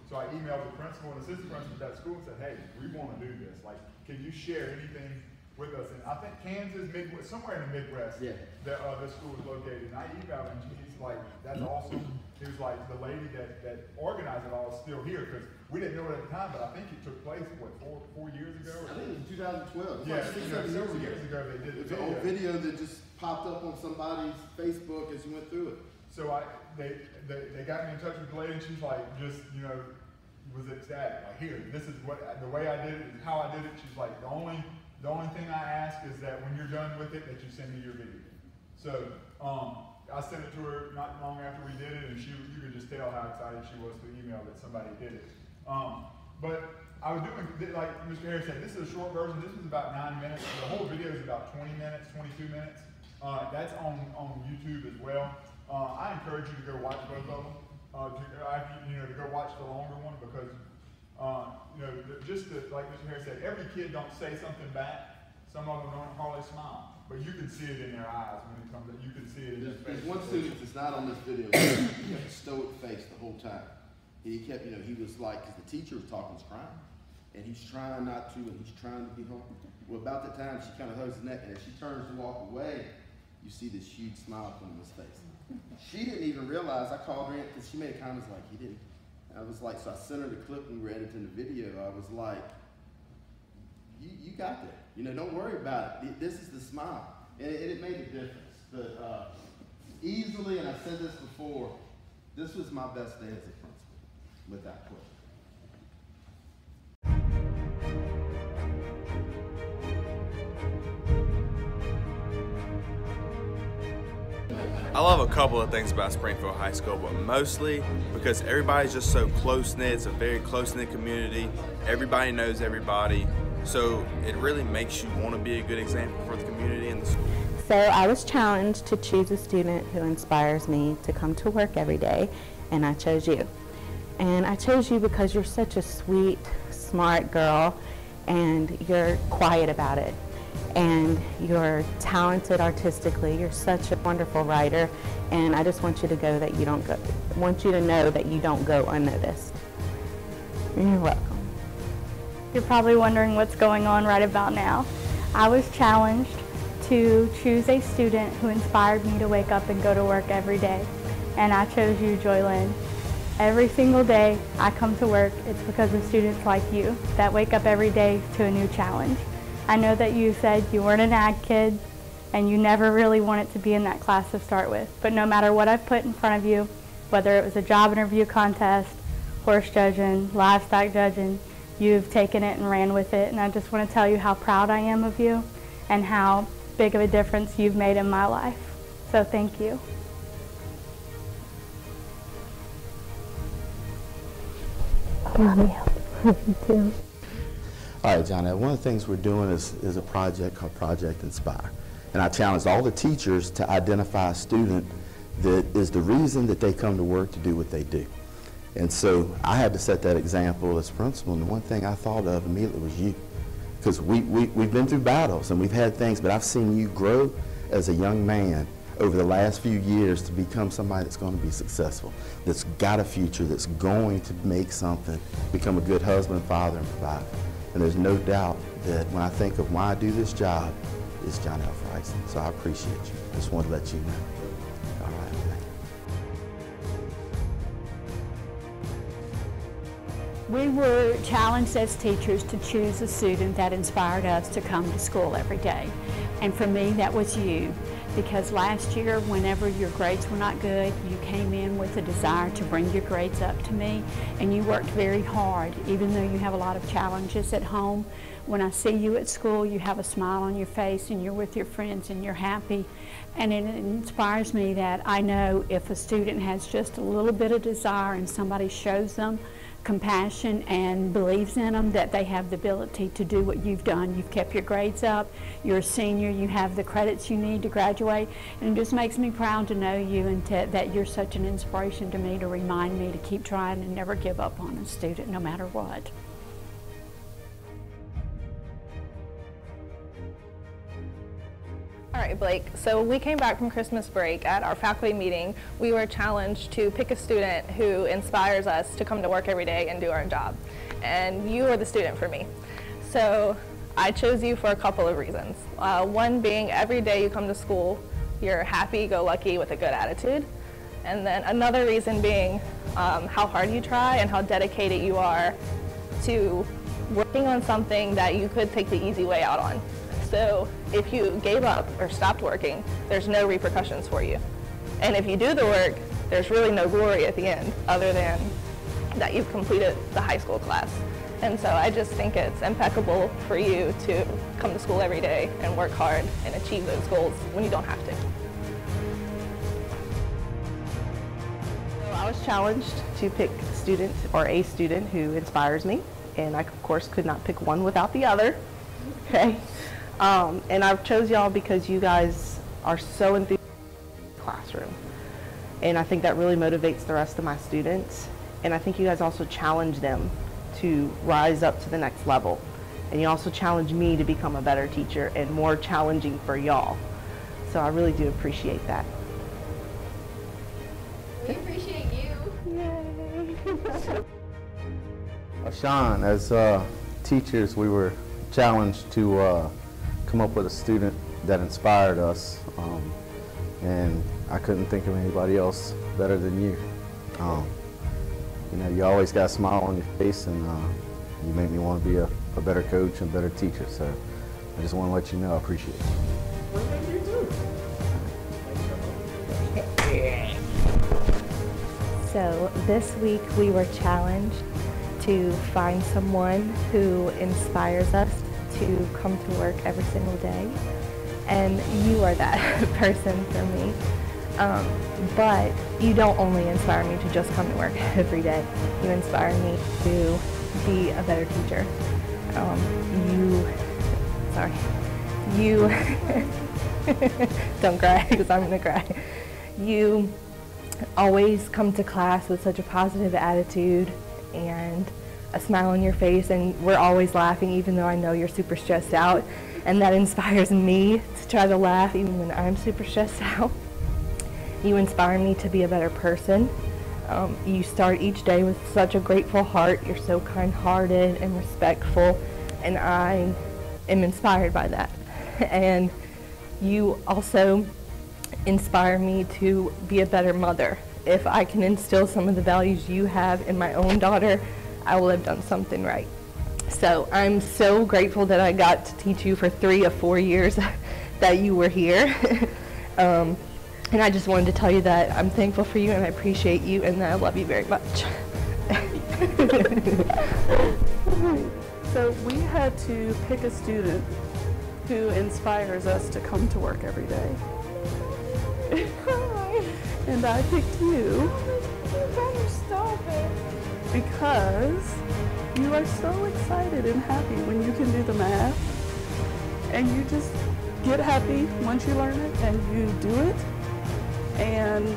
so I emailed the principal and assistant principal of that school and said, hey, we want to do this. Like, can you share anything with us? And I think Kansas, Midwest, somewhere in the Midwest, that this school is located. And I emailed him, and he's like, that's awesome. He was like, the lady that organized it all is still here, because we didn't know it at the time, but I think it took place, what, four years ago? I think it was 2012. Yeah, like several years ago they did the video. It's an old video that just popped up on somebody's Facebook as you went through it. So they got me in touch with the lady, and she's like, was ecstatic. Like, here, this is the way I did it, is how I did it. She's like, the only thing I ask is that when you're done with it, that you send me your video. So I sent it to her not long after we did it, and you could just tell how excited she was to email that somebody did it. But I was doing, like Mr. Harris said, this is a short version. This was about 9 minutes. The whole video is about 20 minutes, 22 minutes. That's on YouTube as well. I encourage you to go watch both of them. To go watch the longer one because, like Mr. Harris said, every kid don't say something back. Some of them don't hardly smile, but you can see it in their eyes when it comes. You can see it in their face. There's one student that's not on this video. He had a stoic face the whole time. He kept, he was like, because the teacher was talking, he's crying, and he's trying not to, and he's trying to be home. Well, about that time, she kind of hugs his neck, and as she turns to walk away, you see this huge smile come on his face. She didn't even realize. I called her in because she made a comment like he didn't. I was like, so I sent her the clip and we were editing the video. I was like, you got that. Don't worry about it. This is the smile. And it made a difference. But easily, and I've said this before, this was my best day as a principal with that clip. I love a couple of things about Springfield High School, but mostly because everybody's just so close-knit. It's a very close-knit community. Everybody knows everybody. So it really makes you want to be a good example for the community and the school. So I was challenged to choose a student who inspires me to come to work every day, and I chose you. And I chose you because you're such a sweet, smart girl, and you're quiet about it. And you're talented artistically. You're such a wonderful writer, and I just want you to know that you don't go unnoticed. You're welcome. You're probably wondering what's going on right about now. I was challenged to choose a student who inspired me to wake up and go to work every day, and I chose you, Joylyn. Every single day I come to work, it's because of students like you that wake up every day to a new challenge. I know that you said you weren't an ag kid and you never really wanted to be in that class to start with, but no matter what I've put in front of you, whether it was a job interview contest, horse judging, livestock judging, you've taken it and ran with it, and I just want to tell you how proud I am of you and how big of a difference you've made in my life. So thank you. I love you. You too. All right, Johnny, one of the things we're doing is a project called Project Inspire. And I challenged all the teachers to identify a student that is the reason that they come to work to do what they do. And so I had to set that example as principal, and the one thing I thought of immediately was you. Because we've been through battles and we've had things, but I've seen you grow as a young man over the last few years to become somebody that's going to be successful, that's got a future, that's going to make something, become a good husband, father, and provider. And there's no doubt that when I think of why I do this job, it's John F. Rice. So I appreciate you. Just want to let you know. All right, thank you. We were challenged as teachers to choose a student that inspired us to come to school every day. And for me, that was you. Because last year, whenever your grades were not good, you came in with a desire to bring your grades up to me, and you worked very hard, even though you have a lot of challenges at home. When I see you at school, you have a smile on your face, and you're with your friends, and you're happy. And it inspires me that I know if a student has just a little bit of desire and somebody shows them compassion and believes in them, that they have the ability to do what you've done. You've kept your grades up, you're a senior, you have the credits you need to graduate, and it just makes me proud to know you and that you're such an inspiration to me, to remind me to keep trying and never give up on a student no matter what. All right, Blake, so we came back from Christmas break. At our faculty meeting, we were challenged to pick a student who inspires us to come to work every day and do our job. And you were the student for me. So I chose you for a couple of reasons. One being every day you come to school, you're happy-go-lucky with a good attitude. And then another reason being how hard you try and how dedicated you are to working on something that you could take the easy way out on. So if you gave up or stopped working, there's no repercussions for you. And if you do the work, there's really no glory at the end other than that you've completed the high school class. And so I just think it's impeccable for you to come to school every day and work hard and achieve those goals when you don't have to. So I was challenged to pick a student or a student who inspires me. and I of course could not pick one without the other. Okay, and I've chose y'all because you guys are so enthusiastic in the classroom, and I think that really motivates the rest of my students, and I think you guys also challenge them to rise up to the next level, and you also challenge me to become a better teacher and more challenging for y'all. So I really do appreciate that. We appreciate you. Yay! Sean, as teachers, we were challenged to come up with a student that inspired us, and I couldn't think of anybody else better than you. You know, you always got a smile on your face, and you make me want to be a better coach and a better teacher. So I just want to let you know I appreciate it. Well, thank you too. So this week we were challenged to find someone who inspires us to come to work every single day, and you are that person for me. But you don't only inspire me to just come to work every day. You inspire me to be a better teacher. You don't cry because I'm gonna cry. You always come to class with such a positive attitude and a smile on your face, and we're always laughing even though I know you're super stressed out, and that inspires me to try to laugh even when I'm super stressed out. You inspire me to be a better person. You start each day with such a grateful heart. You're so kind-hearted and respectful, and I am inspired by that. And you also inspire me to be a better mother. If I can instill some of the values you have in my own daughter, I will have done something right. So I'm so grateful that I got to teach you for 3 or 4 years that you were here. And I just wanted to tell you that I'm thankful for you and I appreciate you and that I love you very much. So we had to pick a student who inspires us to come to work every day. And I picked you. You better stop it. Because you are so excited and happy when you can do the math. And you just get happy once you learn it and you do it. And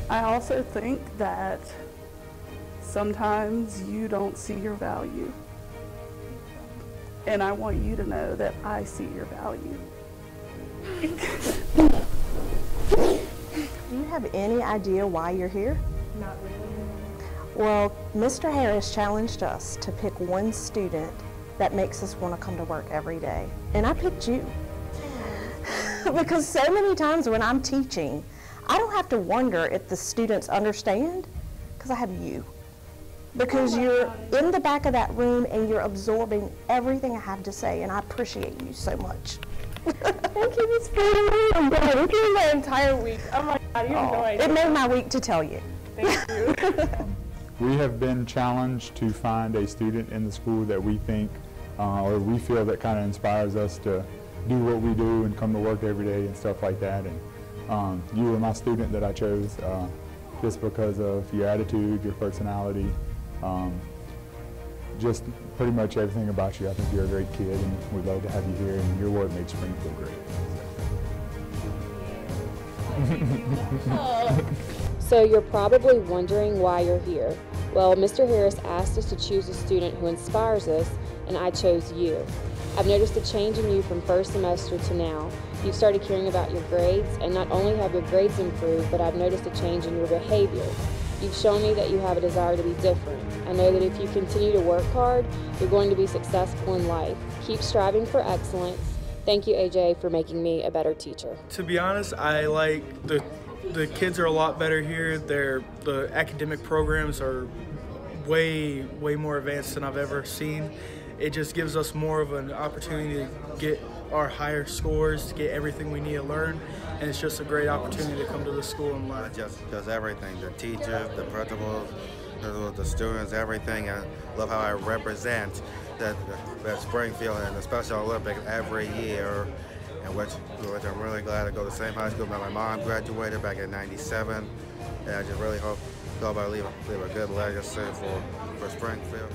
I also think that sometimes you don't see your value. And I want you to know that I see your value. Do you have any idea why you're here? Not really. Well, Mr. Harris challenged us to pick one student that makes us want to come to work every day. And I picked you. Because so many times when I'm teaching, I don't have to wonder if the students understand, because I have you. Because you're in the back of that room and you're absorbing everything I have to say, and I appreciate you so much. Thank you, Miss Blair. I'm glad. It made my entire week. Oh my God, you have no idea. It made my week to tell you. Thank you. We have been challenged to find a student in the school that we think or we feel that kind of inspires us to do what we do and come to work every day and stuff like that. And you were my student that I chose just because of your attitude, your personality, just pretty much everything about you. I think you're a great kid and we'd love to have you here, and you're what made spring feel great. So you're probably wondering why you're here. Well, Mr. Harris asked us to choose a student who inspires us, and I chose you. I've noticed a change in you from first semester to now. You've started caring about your grades, and not only have your grades improved, but I've noticed a change in your behavior. You've shown me that you have a desire to be different. I know that if you continue to work hard, you're going to be successful in life. Keep striving for excellence. Thank you, AJ, for making me a better teacher. To be honest, I like the kids are a lot better here. The academic programs are way more advanced than I've ever seen. It just gives us more of an opportunity to get our higher scores, to get everything we need to learn, and it's just a great opportunity to come to the school and learn. Just everything, the teachers, the principals, the students, everything. I love how I represent that Springfield and the Special Olympics every year, and which I'm really glad to go to the same high school that my mom graduated back in '97, and I just really hope I leave a good legacy for for Springfield.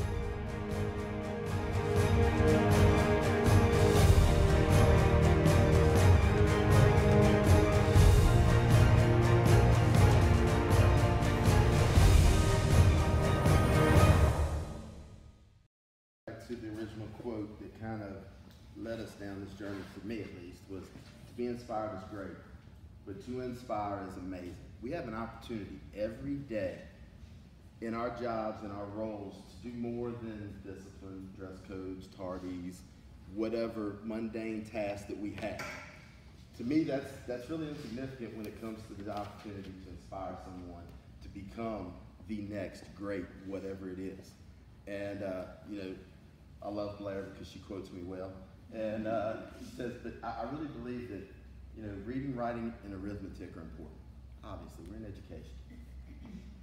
To the original quote that kind of led us down this journey, for me at least, was to be inspired is great, but to inspire is amazing. We have an opportunity every day in our jobs and our roles to do more than discipline, dress codes, tardies, whatever mundane task that we have. To me, that's really insignificant when it comes to the opportunity to inspire someone to become the next great whatever it is. And you know, I love Blair because she quotes me well. And she says, but I really believe that, you know, reading, writing, and arithmetic are important. Obviously, we're in education.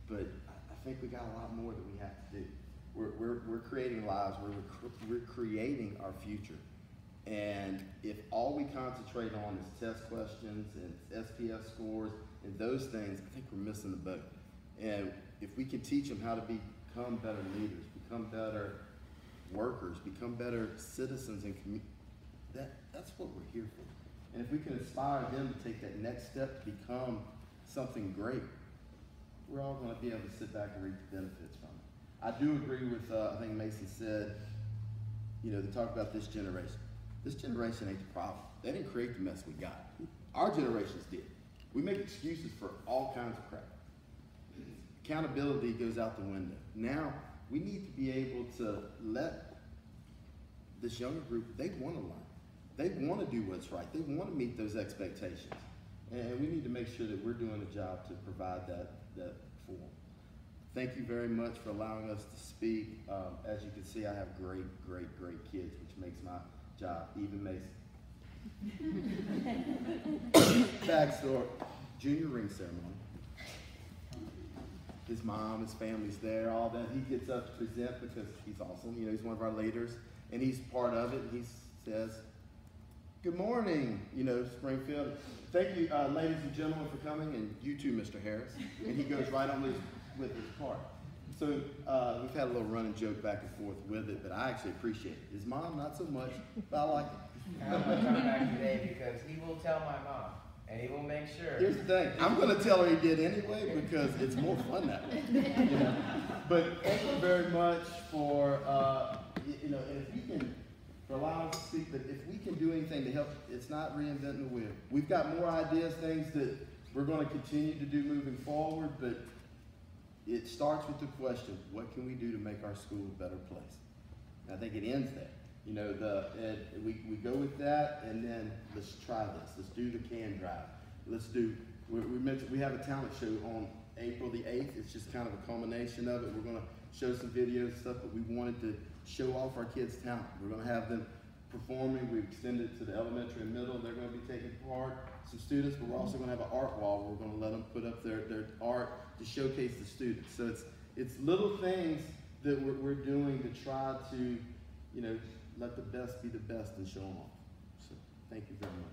But I think we got a lot more that we have to do. We're creating lives, we're creating our future. And if all we concentrate on is test questions and SPS scores and those things, I think we're missing the boat. And if we can teach them how to become better leaders, become better workers, become better citizens and community, that's what we're here for. And if we can inspire them to take that next step to become something great, we're all going to be able to sit back and reap the benefits from it. I do agree with, I think Mason said, you know, they talk about this generation. This generation ain't the problem. They didn't create the mess we got. Our generations did. We make excuses for all kinds of crap. Accountability goes out the window. Now, we need to be able to let this younger group, they want to learn. They want to do what's right. They want to meet those expectations. And we need to make sure that we're doing a job to provide that for them. Thank you very much for allowing us to speak. As you can see, I have great, great, great kids, which makes my job even Mason. Backstory, junior ring ceremony. His mom, his family's there, all that. He gets up to present because he's awesome. You know, he's one of our leaders, and he's part of it. He says, "Good morning, you know, Springfield. Thank you, ladies and gentlemen, for coming, and you too, Mr. Harris." And he goes right on with his part. So we've had a little running joke back and forth with it, but I actually appreciate it. His mom, not so much, but I like it. I'm going to come back today because he will tell my mom. And he will make sure. Here's the thing. I'm going to tell her he did anyway because it's more fun that way. You know? But thank you very much for, you know, and if we can, for allowing us to speak, but if we can do anything to help, it's not reinventing the wheel. We've got more ideas, things that we're going to continue to do moving forward, but it starts with the question, what can we do to make our school a better place? And I think it ends there. You know, we go with that, and then let's try this. Let's do the can drive. Let's do, we mentioned we have a talent show on April the 8th. It's just kind of a culmination of it. We're going to show some videos and stuff, but we wanted to show off our kids' talent. We're going to have them performing. We've extended it to the elementary and middle. They're going to be taking part, some students, but we're also going to have an art wall where we're going to let them put up their art to showcase the students. So it's little things that we're doing to try to, you know, let the best be the best and show them off. So thank you very much.